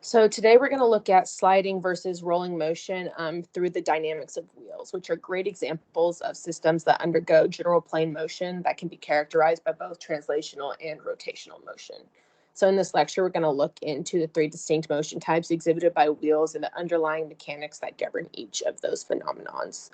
So today we're going to look at sliding versus rolling motion through the dynamics of wheels, which are great examples of systems that undergo general plane motion that can be characterized by both translational and rotational motion. So in this lecture, we're going to look into the three distinct motion types exhibited by wheels and the underlying mechanics that govern each of those phenomenons.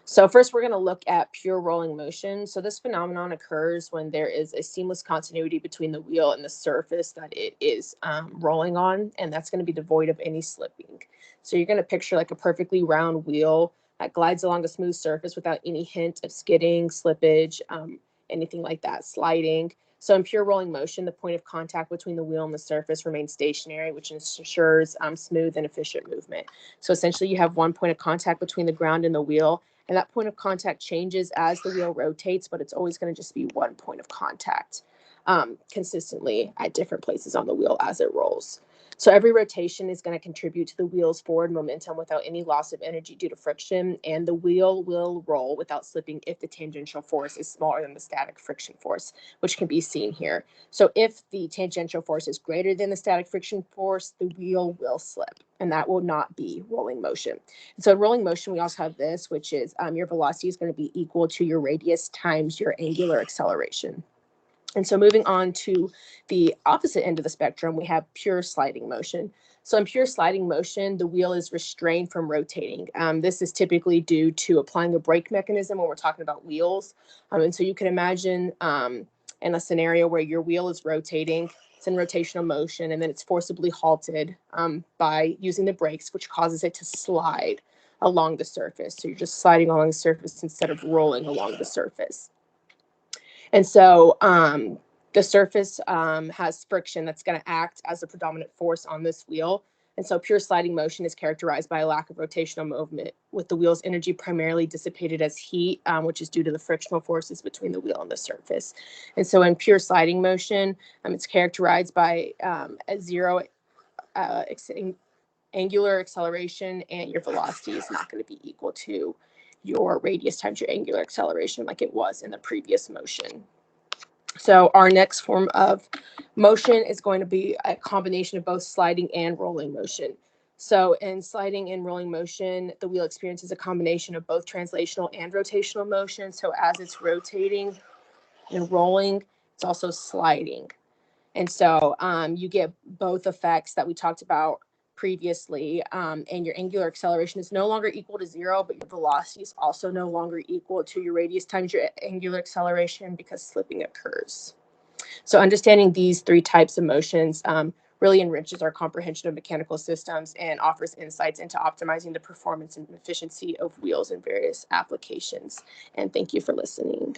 So first, we're going to look at pure rolling motion. So this phenomenon occurs when there is a seamless continuity between the wheel and the surface that it is rolling on, and that's going to be devoid of any slipping. So you're going to picture like a perfectly round wheel that glides along a smooth surface without any hint of skidding, slippage, anything like that, sliding. So in pure rolling motion, the point of contact between the wheel and the surface remains stationary, which ensures smooth and efficient movement. So essentially, you have one point of contact between the ground and the wheel, and that point of contact changes as the wheel rotates, but it's always going to just be one point of contact consistently at different places on the wheel as it rolls. So every rotation is going to contribute to the wheel's forward momentum without any loss of energy due to friction, and the wheel will roll without slipping if the tangential force is smaller than the static friction force, which can be seen here. So if the tangential force is greater than the static friction force, the wheel will slip, and that will not be rolling motion. So in rolling motion, we also have this, which is your velocity is going to be equal to your radius times your angular acceleration. And so moving on to the opposite end of the spectrum, we have pure sliding motion. So in pure sliding motion, the wheel is restrained from rotating. This is typically due to applying a brake mechanism when we're talking about wheels. And so you can imagine in a scenario where your wheel is rotating, it's in rotational motion, and then it's forcibly halted by using the brakes, which causes it to slide along the surface. So you're just sliding along the surface instead of rolling along the surface. And so the surface has friction that's going to act as the predominant force on this wheel. And so pure sliding motion is characterized by a lack of rotational movement, with the wheel's energy primarily dissipated as heat, which is due to the frictional forces between the wheel and the surface. And so in pure sliding motion, it's characterized by a zero angular acceleration, and your velocity is not going to be equal to your radius times your angular acceleration like it was in the previous motion. So our next form of motion is going to be a combination of both sliding and rolling motion. So in sliding and rolling motion, the wheel experiences a combination of both translational and rotational motion. So as it's rotating and rolling, it's also sliding. And so you get both effects that we talked about previously, and your angular acceleration is no longer equal to zero, but your velocity is also no longer equal to your radius times your angular acceleration because slipping occurs. So understanding these three types of motions really enriches our comprehension of mechanical systems and offers insights into optimizing the performance and efficiency of wheels in various applications. And thank you for listening.